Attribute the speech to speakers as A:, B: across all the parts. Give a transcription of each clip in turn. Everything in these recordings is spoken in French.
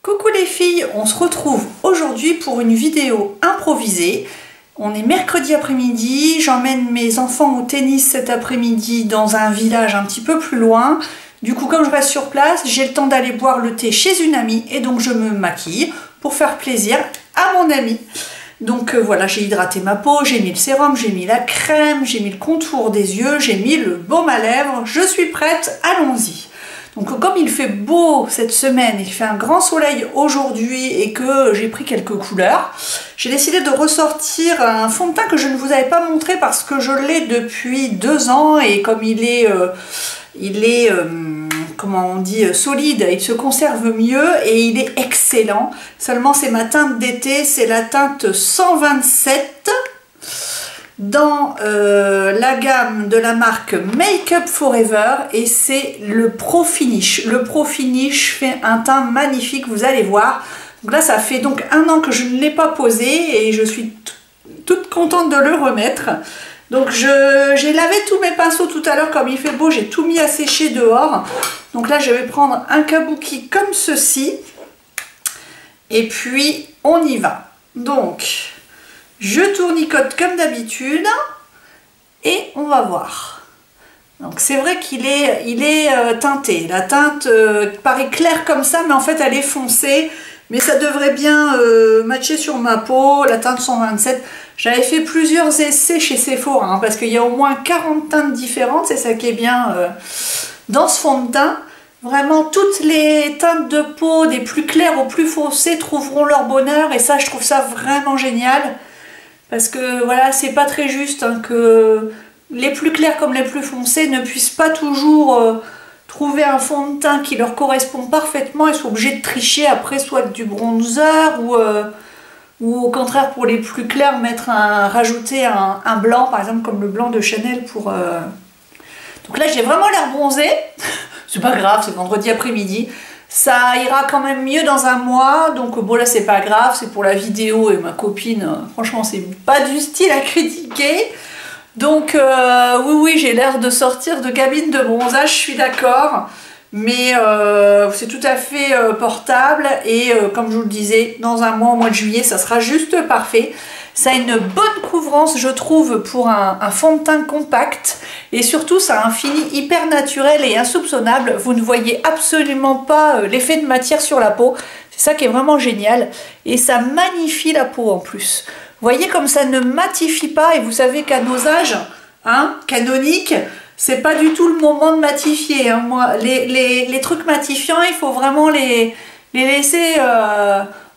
A: Coucou les filles, on se retrouve aujourd'hui pour une vidéo improvisée. On est mercredi après-midi, j'emmène mes enfants au tennis cet après-midi dans un village un petit peu plus loin. Du coup, comme je reste sur place, j'ai le temps d'aller boire le thé chez une amie et donc je me maquille pour faire plaisir à mon amie. Donc voilà, j'ai hydraté ma peau, j'ai mis le sérum, j'ai mis la crème, j'ai mis le contour des yeux, j'ai mis le baume à lèvres, je suis prête, allons-y. Donc comme il fait beau cette semaine, il fait un grand soleil aujourd'hui et que j'ai pris quelques couleurs, j'ai décidé de ressortir un fond de teint que je ne vous avais pas montré parce que je l'ai depuis 2 ans et comme il est comment on dit, solide, il se conserve mieux et il est excellent. Seulement c'est ma teinte d'été, c'est la teinte 127 dans la gamme de la marque Make Up Forever et c'est le Pro Finish. Le Pro Finish fait un teint magnifique, vous allez voir. Donc là ça fait donc 1 an que je ne l'ai pas posé et je suis toute contente de le remettre. Donc j'ai lavé tous mes pinceaux tout à l'heure, comme il fait beau, j'ai tout mis à sécher dehors. Donc là je vais prendre un kabuki comme ceci et puis on y va. Donc je tournicote comme d'habitude et on va voir. Donc c'est vrai qu'il est teinté. La teinte paraît claire comme ça, mais en fait elle est foncée. Mais ça devrait bien matcher sur ma peau, la teinte 127. J'avais fait plusieurs essais chez Sephora, hein, parce qu'il y a au moins 40 teintes différentes. C'est ça qui est bien dans ce fond de teint. Vraiment, toutes les teintes de peau, des plus claires aux plus foncées, trouveront leur bonheur. Et ça, je trouve ça vraiment génial. Parce que voilà, c'est pas très juste hein, que les plus clairs comme les plus foncés ne puissent pas toujours trouver un fond de teint qui leur correspond parfaitement et soient obligés de tricher après soit du bronzer ou au contraire pour les plus clairs rajouter un blanc par exemple comme le blanc de Chanel pour... Donc là j'ai vraiment l'air bronzée, c'est pas grave, c'est vendredi après-midi. Ça ira quand même mieux dans un mois, donc bon là c'est pas grave, c'est pour la vidéo et ma copine, franchement c'est pas du style à critiquer. Donc oui j'ai l'air de sortir de cabine de bronzage, je suis d'accord, mais c'est tout à fait portable et comme je vous le disais, dans un mois, au mois de juillet, ça sera juste parfait. Ça a une bonne couvrance je trouve pour un fond de teint compact et surtout ça a un fini hyper naturel et insoupçonnable. Vous ne voyez absolument pas l'effet de matière sur la peau, c'est ça qui est vraiment génial et ça magnifie la peau en plus. Vous voyez comme ça ne matifie pas et vous savez qu'à nos âges hein, canoniques, c'est pas du tout le moment de matifier. Hein. Moi, les trucs matifiants, il faut vraiment les laisser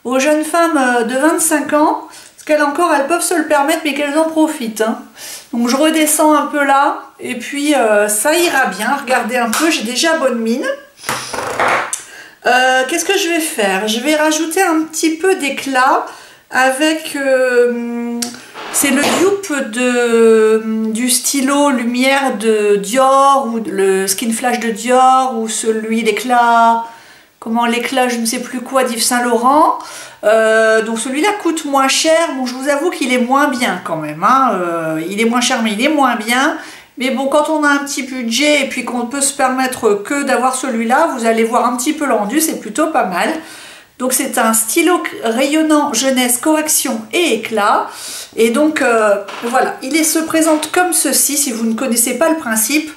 A: aux jeunes femmes de 25 ans. Parce qu'elles encore, elles peuvent se le permettre, mais qu'elles en profitent. Hein. Donc je redescends un peu là, et puis ça ira bien. Regardez un peu, j'ai déjà bonne mine. Qu'est-ce que je vais faire? Je vais rajouter un petit peu d'éclat avec... c'est le dupe du stylo lumière de Dior, ou le Skin Flash de Dior, ou celui l'éclat... Comment l'éclat, je ne sais plus quoi, d'Yves Saint Laurent. Donc celui-là coûte moins cher. Bon, je vous avoue qu'il est moins bien quand même. Hein. Il est moins cher, mais il est moins bien. Mais bon, quand on a un petit budget et puis qu'on peut se permettre que d'avoir celui-là, vous allez voir un petit peu le rendu, c'est plutôt pas mal. Donc c'est un stylo rayonnant jeunesse, correction et éclat. Et donc voilà, il se présente comme ceci. Si vous ne connaissez pas le principe,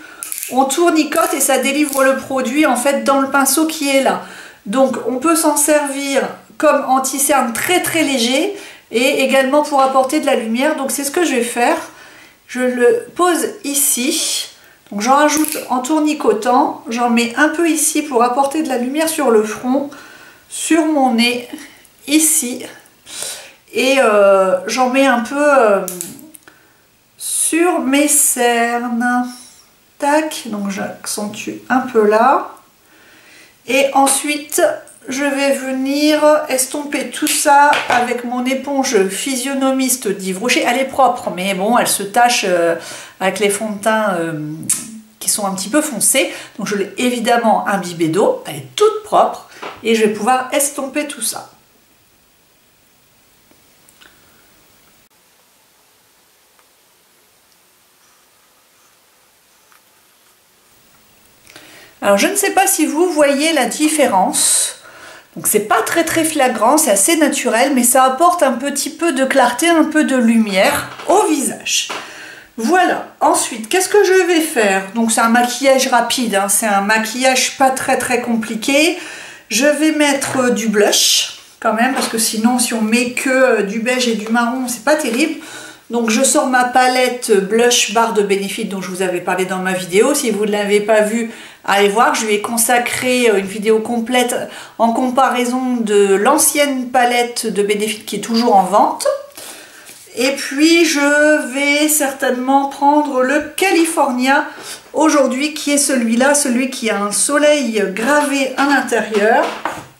A: on tournicote et ça délivre le produit en fait dans le pinceau qui est là. Donc on peut s'en servir comme anti-cerne très très léger et également pour apporter de la lumière. Donc c'est ce que je vais faire. Je le pose ici. Donc j'en rajoute en tournicotant. J'en mets un peu ici pour apporter de la lumière sur le front, sur mon nez, ici. Et j'en mets un peu sur mes cernes. Tac, donc j'accentue un peu là. Et ensuite, je vais venir estomper tout ça avec mon éponge physionomiste d'Yves Rocher. Elle est propre, mais bon, elle se tache avec les fonds de teint qui sont un petit peu foncés. Donc je l'ai évidemment imbibée d'eau. Elle est toute propre et je vais pouvoir estomper tout ça. Alors je ne sais pas si vous voyez la différence. Donc c'est pas très flagrant, c'est assez naturel, mais ça apporte un petit peu de clarté, un peu de lumière au visage. Voilà, ensuite, qu'est-ce que je vais faire? Donc c'est un maquillage rapide, hein, c'est un maquillage pas très compliqué. Je vais mettre du blush, quand même, parce que sinon, si on met que du beige et du marron, c'est pas terrible. Donc je sors ma palette blush barre de Benefit dont je vous avais parlé dans ma vidéo. Si vous ne l'avez pas vue, allez voir, je lui ai consacré une vidéo complète en comparaison de l'ancienne palette de Benefit qui est toujours en vente. Et puis je vais certainement prendre le California aujourd'hui, qui est celui-là, celui qui a un soleil gravé à l'intérieur.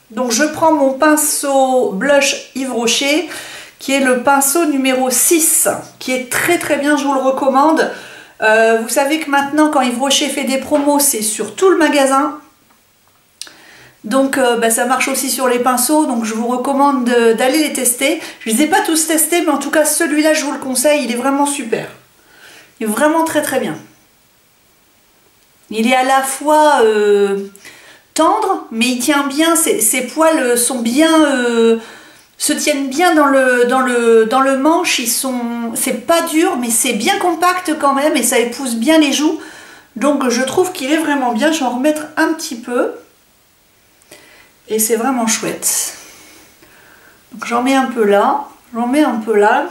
A: Donc je prends mon pinceau blush Yves Rocher, qui est le pinceau numéro 6, qui est très bien, je vous le recommande. Vous savez que maintenant, quand Yves Rocher fait des promos, c'est sur tout le magasin. Donc ça marche aussi sur les pinceaux, donc je vous recommande d'aller les tester. Je ne les ai pas tous testés, mais en tout cas celui-là je vous le conseille, il est vraiment super. Il est vraiment très bien. Il est à la fois tendre, mais il tient bien, ses poils sont bien, se tiennent bien dans le manche, c'est pas dur, mais c'est bien compact quand même, et ça épouse bien les joues. Donc je trouve qu'il est vraiment bien, je vais en remettre un petit peu. Et c'est vraiment chouette. Donc j'en mets un peu là, j'en mets un peu là,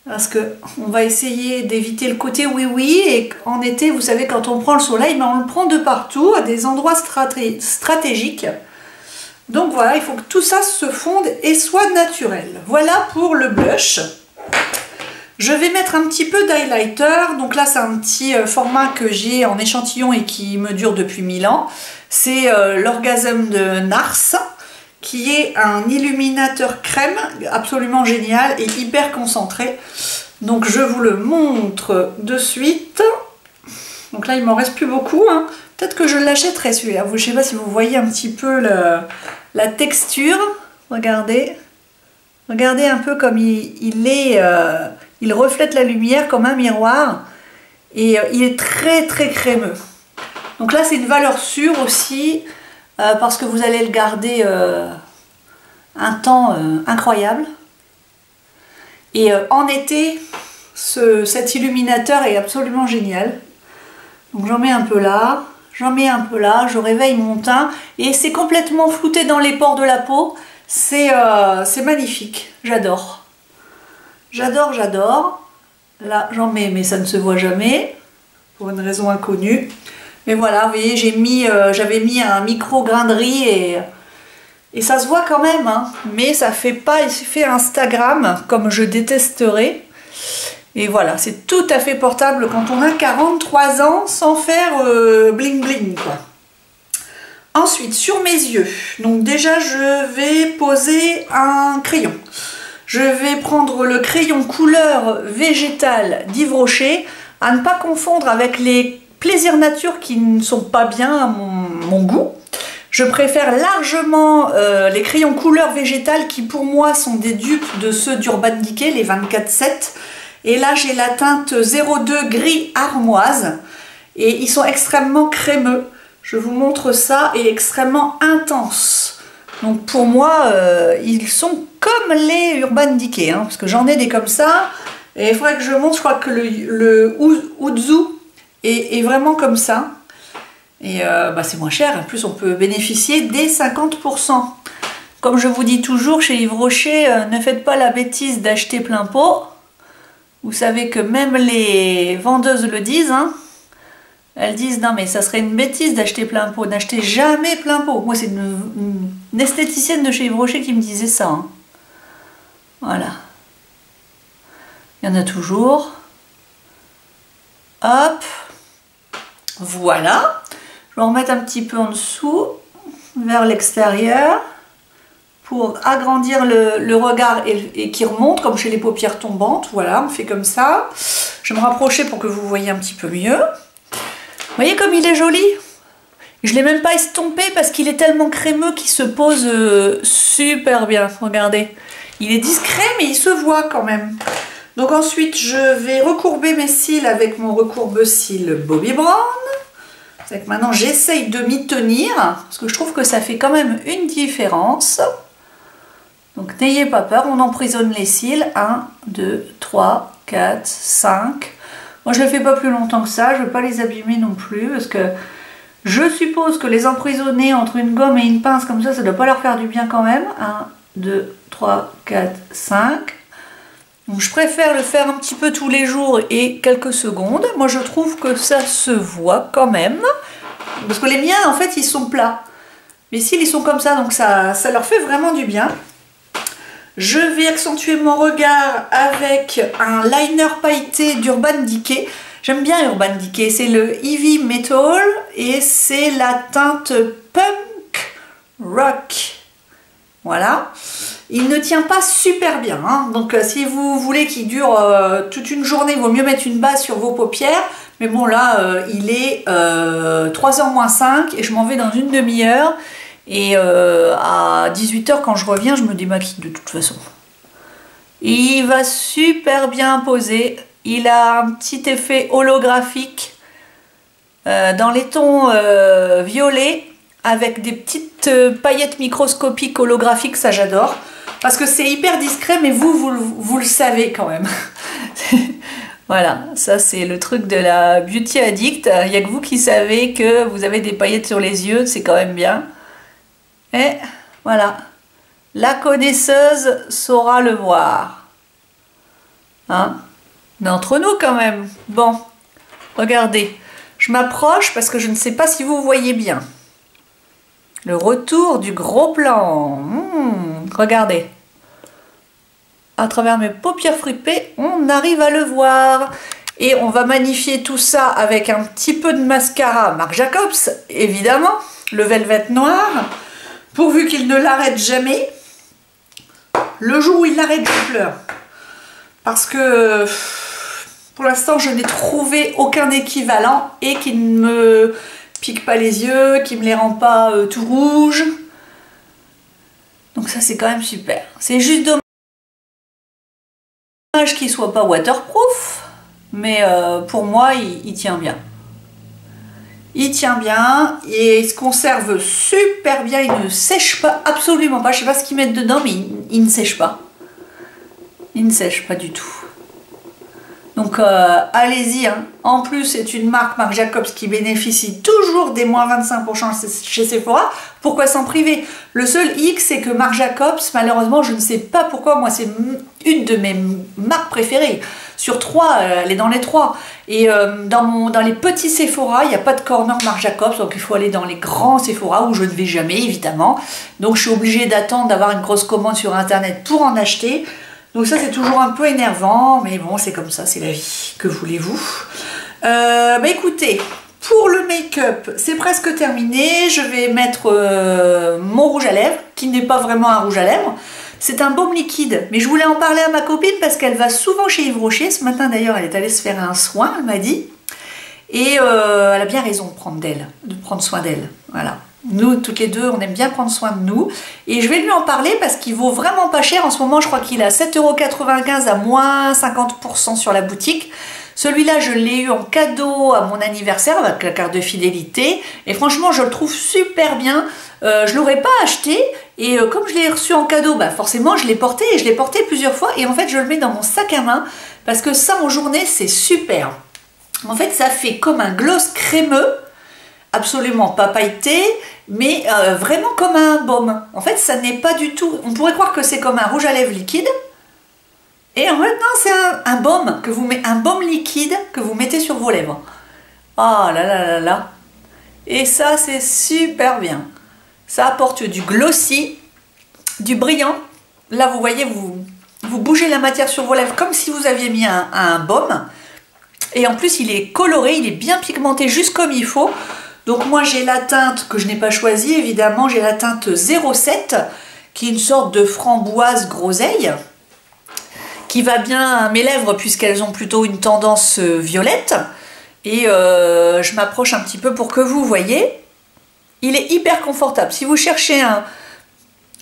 A: parce que on va essayer d'éviter le côté oui, et en été, vous savez, quand on prend le soleil, ben on le prend de partout, à des endroits stratégiques. Donc voilà, il faut que tout ça se fonde et soit naturel. Voilà pour le blush. Je vais mettre un petit peu d'highlighter. Donc là, c'est un petit format que j'ai en échantillon et qui me dure depuis 1000 ans. C'est l'Orgasm de NARS, qui est un illuminateur crème absolument génial et hyper concentré. Donc je vous le montre de suite. Donc là, il m'en reste plus beaucoup, hein. Peut-être que je l'achèterai celui-là. Je ne sais pas si vous voyez un petit peu la texture. Regardez. Regardez un peu comme il reflète la lumière comme un miroir. Et il est très crémeux. Donc là, c'est une valeur sûre aussi, parce que vous allez le garder un temps incroyable. Et en été, cet illuminateur est absolument génial. Donc j'en mets un peu là, j'en mets un peu là, je réveille mon teint. Et c'est complètement flouté dans les pores de la peau. C'est magnifique, j'adore. J'adore. Là, j'en mets, mais ça ne se voit jamais, pour une raison inconnue. Mais voilà, vous voyez, j'avais mis un micro grain de riz et ça se voit quand même, hein. Mais ça fait pas effet Instagram, comme je détesterais. Et voilà, c'est tout à fait portable quand on a 43 ans, sans faire bling bling, quoi. Ensuite, sur mes yeux, donc déjà je vais poser un crayon. Je vais prendre le crayon couleur végétale d'Yves Rocher, à ne pas confondre avec les Plaisir Nature qui ne sont pas bien à mon goût. Je préfère largement les crayons couleur végétale qui pour moi sont des dupes de ceux d'Urban Decay, les 24-7. Et là j'ai la teinte 02 gris armoise et ils sont extrêmement crémeux. Je vous montre ça, et extrêmement intense. Donc pour moi, ils sont comme les Urban Decay, hein, parce que j'en ai des comme ça. Et il faudrait que je montre, je crois que le Uzu est vraiment comme ça. Et c'est moins cher, en plus on peut bénéficier des 50%. Comme je vous dis toujours, chez Yves Rocher, ne faites pas la bêtise d'acheter plein pot. Vous savez que même les vendeuses le disent, hein. Elles disent non mais ça serait une bêtise d'acheter plein pot, n'achetez jamais plein pot. Moi c'est une esthéticienne de chez Yves Rocher qui me disait ça, hein. Voilà. Il y en a toujours. Hop. Voilà. Je vais en remettre un petit peu en dessous, vers l'extérieur, pour agrandir le regard et qui remonte, comme chez les paupières tombantes. Voilà, on fait comme ça. Je vais me rapprocher pour que vous voyez un petit peu mieux. Vous voyez comme il est joli? Je ne l'ai même pas estompé parce qu'il est tellement crémeux qu'il se pose super bien. Regardez. Il est discret mais il se voit quand même. Donc ensuite je vais recourber mes cils avec mon recourbe-cils Bobbi Brown. C'est que maintenant j'essaye de m'y tenir, parce que je trouve que ça fait quand même une différence. Donc n'ayez pas peur, on emprisonne les cils. 1, 2, 3, 4, 5. Moi je ne le fais pas plus longtemps que ça, je ne veux pas les abîmer non plus, parce que je suppose que les emprisonner entre une gomme et une pince comme ça ne doit pas leur faire du bien quand même. 1, 2, 3, 4, 5. Donc je préfère le faire un petit peu tous les jours et quelques secondes. Moi je trouve que ça se voit quand même. Parce que les miens en fait ils sont plats. Mais s'ils sont comme ça, donc ça leur fait vraiment du bien. Je vais accentuer mon regard avec un liner pailleté d'Urban Decay. J'aime bien Urban Decay, c'est le Heavy Metal et c'est la teinte Punk Rock. Voilà. Il ne tient pas super bien, hein. Donc si vous voulez qu'il dure toute une journée, il vaut mieux mettre une base sur vos paupières. Mais bon là, il est 3h moins 5 et je m'en vais dans une demi-heure. Et à 18 h quand je reviens, je me démaquille de toute façon. Il va super bien poser. Il a un petit effet holographique dans les tons violets avec des petites paillettes microscopiques holographiques, ça j'adore. Parce que c'est hyper discret, mais vous le savez quand même. Voilà, ça c'est le truc de la beauty addict. Il n'y a que vous qui savez que vous avez des paillettes sur les yeux, c'est quand même bien. Et voilà, la connaisseuse saura le voir. Hein? D'entre nous quand même. Bon, regardez, je m'approche parce que je ne sais pas si vous voyez bien. Le retour du gros plan. Regardez. À travers mes paupières fripées, on arrive à le voir. Et on va magnifier tout ça avec un petit peu de mascara Marc Jacobs, évidemment. Le Velvet Noir. Pourvu qu'il ne l'arrête jamais. Le jour où il l'arrête, je pleure. Parce que pour l'instant, je n'ai trouvé aucun équivalent et qui ne me pique pas les yeux, qui ne me les rend pas tout rouges. Donc ça, c'est quand même super. C'est juste dommage qu'il ne soit pas waterproof. Mais pour moi, il tient bien. Il tient bien et il se conserve super bien, il ne sèche pas, absolument pas. Je ne sais pas ce qu'ils mettent dedans, mais il ne sèche pas. Il ne sèche pas du tout. Donc allez-y, hein. En plus, c'est une marque Marc Jacobs qui bénéficie toujours des moins 25% chez Sephora. Pourquoi s'en priver? Le seul hic, c'est que Marc Jacobs, malheureusement, je ne sais pas pourquoi, moi c'est une de mes marques préférées. Sur 3, elle est dans les 3. Et dans les petits Sephora, il n'y a pas de corner Marc Jacobs, donc il faut aller dans les grands Sephora où je ne vais jamais, évidemment. Donc je suis obligée d'attendre d'avoir une grosse commande sur Internet pour en acheter. Donc ça, c'est toujours un peu énervant, mais bon, c'est comme ça, c'est la vie. Que voulez-vous? Bah écoutez, pour le make-up, c'est presque terminé. Je vais mettre mon rouge à lèvres, qui n'est pas vraiment un rouge à lèvres. C'est un baume liquide, mais je voulais en parler à ma copine parce qu'elle va souvent chez Yves Rocher. Ce matin d'ailleurs, elle est allée se faire un soin, elle m'a dit. Et elle a bien raison de prendre soin d'elle. Voilà. Nous, toutes les deux, on aime bien prendre soin de nous. Et je vais lui en parler parce qu'il vaut vraiment pas cher. En ce moment, je crois qu'il est à 7,95 € à moins 50% sur la boutique. Celui-là, je l'ai eu en cadeau à mon anniversaire avec la carte de fidélité. Et franchement, je le trouve super bien. Je ne l'aurais pas acheté. Et comme je l'ai reçu en cadeau, bah forcément, je l'ai porté. Et je l'ai porté plusieurs fois. Et en fait, je le mets dans mon sac à main. Parce que ça, en journée, c'est super. En fait, ça fait comme un gloss crémeux. Absolument pas pailleté, mais vraiment comme un baume. En fait, ça n'est pas du tout... On pourrait croire que c'est comme un rouge à lèvres liquide. Et en fait, non, c'est un baume que vous mettez, un baume liquide que vous mettez sur vos lèvres. Oh là là là là. Et ça, c'est super bien. Ça apporte du glossy, du brillant. Là, vous voyez, vous bougez la matière sur vos lèvres comme si vous aviez mis un baume. Et en plus, il est coloré, il est bien pigmenté, juste comme il faut. Donc moi j'ai la teinte que je n'ai pas choisie, évidemment, j'ai la teinte 07, qui est une sorte de framboise groseille, qui va bien à mes lèvres puisqu'elles ont plutôt une tendance violette. Et je m'approche un petit peu pour que vous voyez. Il est hyper confortable. Si vous cherchez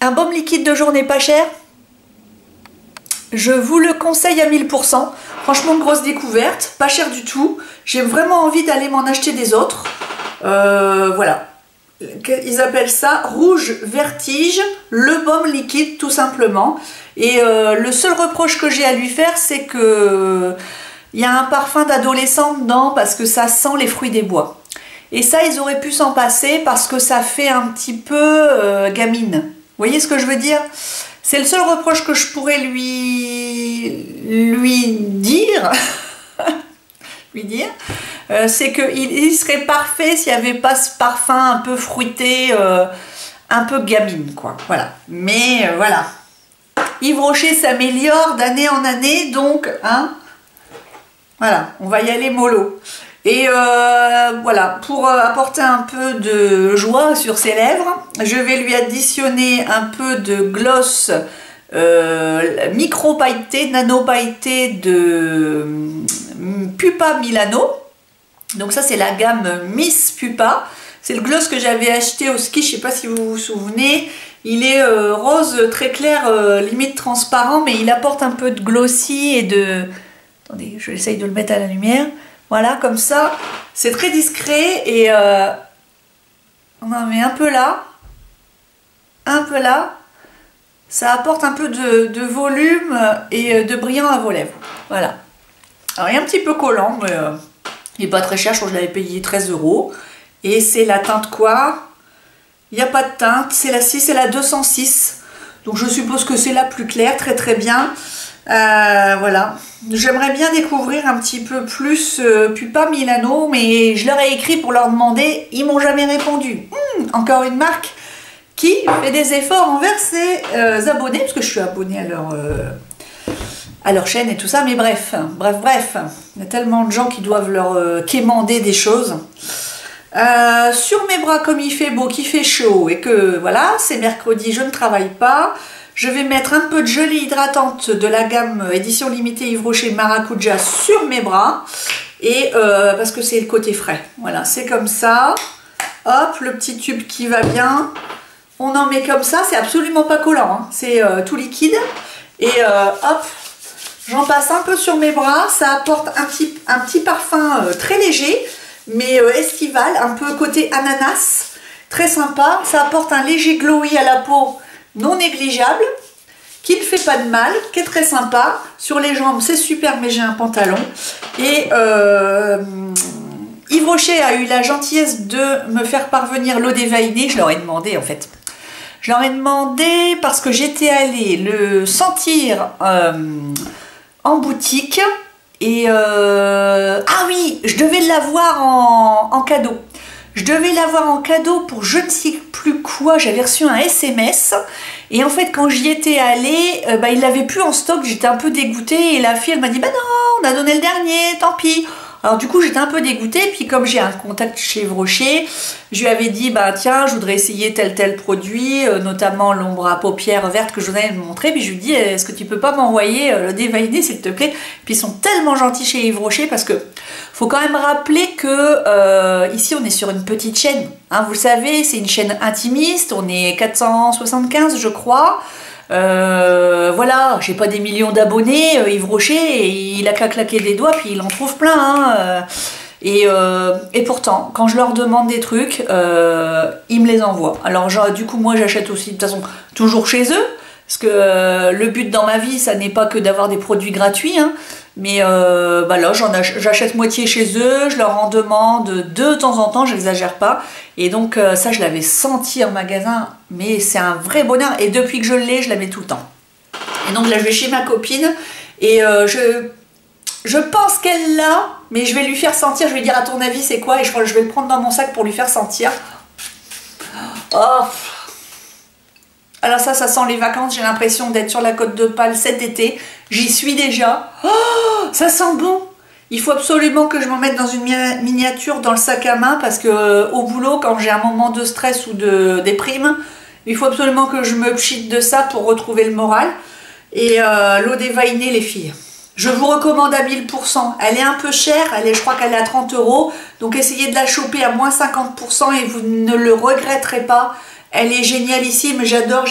A: un baume liquide de journée pas cher, je vous le conseille à 1000%. Franchement, grosse découverte, pas cher du tout. J'ai vraiment envie d'aller m'en acheter des autres. Voilà. Ils appellent ça rouge vertige, le baume liquide tout simplement. Et le seul reproche que j'ai à lui faire, c'est que il y a un parfum d'adolescent dedans parce que ça sent les fruits des bois. Et ça, ils auraient pu s'en passer parce que ça fait un petit peu gamine. Vous voyez ce que je veux dire? C'est le seul reproche que je pourrais lui dire. C'est qu'il serait parfait s'il n'y avait pas ce parfum un peu fruité, un peu gamine, quoi. Voilà. Mais voilà. Yves Rocher s'améliore d'année en année, donc, hein, voilà, on va y aller mollo. Et voilà, pour apporter un peu de joie sur ses lèvres, je vais lui additionner un peu de gloss micro pailleté, nano pailleté de Pupa Milano. Donc ça c'est la gamme Miss Pupa. C'est le gloss que j'avais acheté au ski, je ne sais pas si vous vous souvenez. Il est rose très clair, limite transparent, mais il apporte un peu de glossy et de... Attendez, je vais essayer de le mettre à la lumière. Voilà, comme ça. C'est très discret et on en met un peu là. Un peu là. Ça apporte un peu de volume et de brillant à vos lèvres. Voilà. Alors, il est un petit peu collant, mais il n'est pas très cher. Je crois que je l'avais payé 13 €. Et c'est la teinte quoi? Il n'y a pas de teinte. C'est la 6 et la 206. Donc, je suppose que c'est la plus claire. Très, très bien. Voilà. J'aimerais bien découvrir un petit peu plus Pupa Milano, mais je leur ai écrit pour leur demander. Ils m'ont jamais répondu. Encore une marque qui fait des efforts envers ses abonnés, parce que je suis abonnée à leur chaîne et tout ça, mais bref, il y a tellement de gens qui doivent leur quémander des choses. Sur mes bras, comme il fait beau, qu'il fait chaud, et que voilà, c'est mercredi, je ne travaille pas, je vais mettre un peu de gelée hydratante de la gamme édition limitée Yves Rocher Maracuja sur mes bras, et parce que c'est le côté frais, voilà, c'est comme ça, hop, le petit tube qui va bien. On en met comme ça, c'est absolument pas collant, hein. C'est tout liquide. Et hop, j'en passe un peu sur mes bras. Ça apporte un petit parfum très léger, mais estival, un peu côté ananas. Très sympa. Ça apporte un léger glowy à la peau non négligeable, qui ne fait pas de mal, qui est très sympa. Sur les jambes, c'est super, mais j'ai un pantalon. Et... Yves Rocher a eu la gentillesse de me faire parvenir l'eau déveinée. Je leur ai demandé en fait. Je leur ai demandé parce que j'étais allée le sentir en boutique et ah oui, je devais l'avoir en cadeau. Je devais l'avoir en cadeau pour je ne sais plus quoi. J'avais reçu un SMS et en fait quand j'y étais allée, il l'avait plus en stock. J'étais un peu dégoûtée et la fille elle m'a dit bah non, on a donné le dernier, tant pis. Alors du coup j'étais un peu dégoûtée, puis comme j'ai un contact chez Yves Rocher, je lui avais dit bah tiens je voudrais essayer tel produit, notamment l'ombre à paupières verte que je voudrais me montrer, puis je lui dis est-ce que tu peux pas m'envoyer le déveiné s'il te plaît. Puis ils sont tellement gentils chez Yves Rocher parce que faut quand même rappeler que ici on est sur une petite chaîne, hein, vous le savez c'est une chaîne intimiste, on est 475 je crois. Voilà, j'ai pas des millions d'abonnés, Yves Rocher, il a qu'à claquer des doigts puis il en trouve plein, hein, et pourtant, quand je leur demande des trucs, ils me les envoient. Alors du coup moi j'achète aussi de toute façon toujours chez eux, parce que le but dans ma vie ça n'est pas que d'avoir des produits gratuits, hein, mais là j'achète moitié chez eux, je leur en demande de temps en temps, j'exagère pas. Et donc ça je l'avais senti en magasin, mais c'est un vrai bonheur et depuis que je l'ai, je la mets tout le temps. Et donc là je vais chez ma copine et je pense qu'elle l'a, mais je vais lui faire sentir, je vais lui dire à ton avis c'est quoi, et je crois que je vais le prendre dans mon sac pour lui faire sentir. Oh. Alors ça sent les vacances, j'ai l'impression d'être sur la Côte d'Opale cet été, j'y suis déjà. Oh, ça sent bon. Il faut absolument que je m'en mette dans une miniature dans le sac à main parce que au boulot, quand j'ai un moment de stress ou de déprime, il faut absolument que je me pchite de ça pour retrouver le moral. Et l'eau déveinée, les filles, je vous recommande à 1000%. Elle est un peu chère, je crois qu'elle est à 30 €. Donc essayez de la choper à moins 50% et vous ne le regretterez pas. Elle est génialissime, j'adore.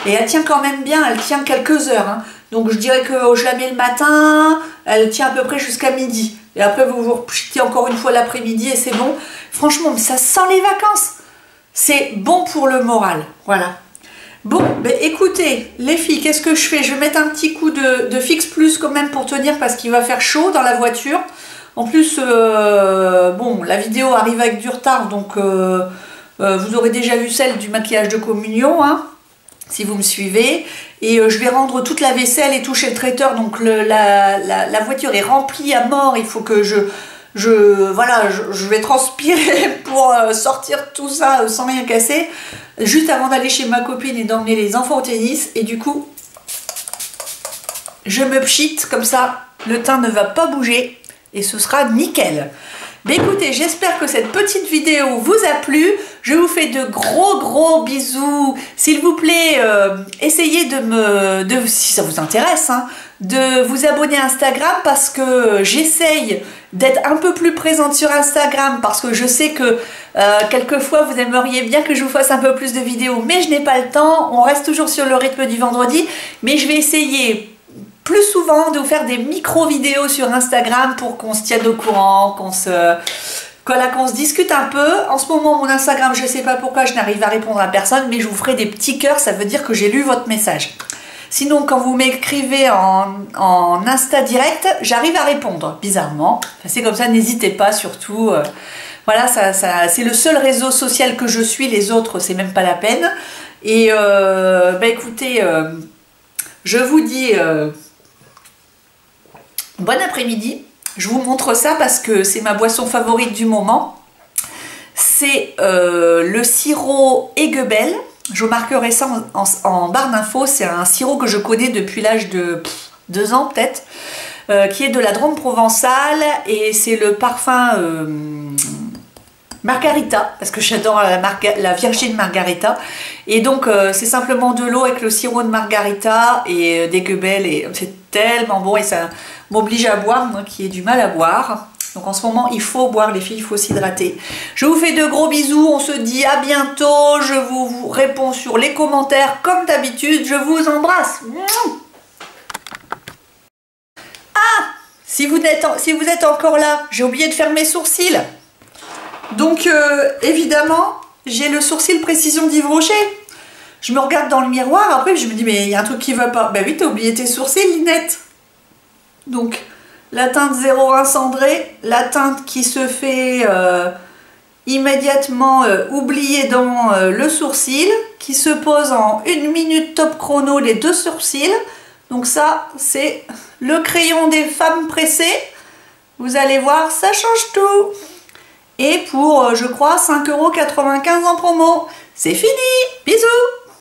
A: Et elle tient quand même bien, elle tient quelques heures, hein. Donc je dirais que je la mets le matin, elle tient à peu près jusqu'à midi. Et après vous vous repitez encore une fois l'après-midi et c'est bon. Il Franchement, ça sent les vacances. C'est bon pour le moral. Voilà. Bon, ben écoutez, les filles, qu'est-ce que je fais? Je vais mettre un petit coup de Fix Plus quand même pour tenir parce qu'il va faire chaud dans la voiture. En plus, bon, la vidéo arrive avec du retard, donc vous aurez déjà vu celle du maquillage de communion, hein, si vous me suivez. Et je vais rendre toute la vaisselle et tout chez le traiteur, donc la voiture est remplie à mort. Il faut que voilà, je vais transpirer pour sortir tout ça sans rien casser, juste avant d'aller chez ma copine et d'emmener les enfants au tennis. Et du coup, je me pchite, comme ça, le teint ne va pas bouger et ce sera nickel. Mais écoutez, j'espère que cette petite vidéo vous a plu. Je vous fais de gros bisous. S'il vous plaît, essayez si ça vous intéresse, hein, de vous abonner à Instagram parce que j'essaye d'être un peu plus présente sur Instagram parce que je sais que quelquefois vous aimeriez bien que je vous fasse un peu plus de vidéos, mais je n'ai pas le temps. On reste toujours sur le rythme du vendredi, mais je vais essayer plus souvent de vous faire des micro-vidéos sur Instagram pour qu'on se tienne au courant, qu'on se discute un peu. En ce moment, mon Instagram, je ne sais pas pourquoi je n'arrive à répondre à personne, mais je vous ferai des petits cœurs, ça veut dire que j'ai lu votre message. Sinon, quand vous m'écrivez en Insta direct, j'arrive à répondre, bizarrement. Enfin, c'est comme ça, n'hésitez pas surtout. Voilà, c'est le seul réseau social que je suis, les autres, c'est même pas la peine. Et bah écoutez, je vous dis bon après-midi. Je vous montre ça parce que c'est ma boisson favorite du moment. C'est le sirop Aiguebelle. Je vous marquerai ça en barre d'infos. C'est un sirop que je connais depuis l'âge de 2 ans peut-être, qui est de la Drôme provençale et c'est le parfum Margarita, parce que j'adore la Virgin Margarita. Et donc c'est simplement de l'eau avec le sirop de Margarita et d'Aiguebelle et c'est tellement bon et ça m'oblige à boire, moi qui ai du mal à boire. Donc en ce moment, il faut boire les filles, il faut s'hydrater. Je vous fais de gros bisous, on se dit à bientôt. Je vous réponds sur les commentaires comme d'habitude. Je vous embrasse. Ah, si vous êtes encore là, j'ai oublié de faire mes sourcils. Donc évidemment, j'ai le sourcil précision d'Yves Rocher. Je me regarde dans le miroir, après je me dis mais il y a un truc qui va pas. Bah oui, t'as oublié tes sourcils, Linette. Donc la teinte 01 cendré, la teinte qui se fait immédiatement oublier dans le sourcil, qui se pose en 1 minute top chrono les 2 sourcils. Donc ça, c'est le crayon des femmes pressées. Vous allez voir, ça change tout. Et pour, je crois, 5,95 € en promo. C'est fini. Bisous.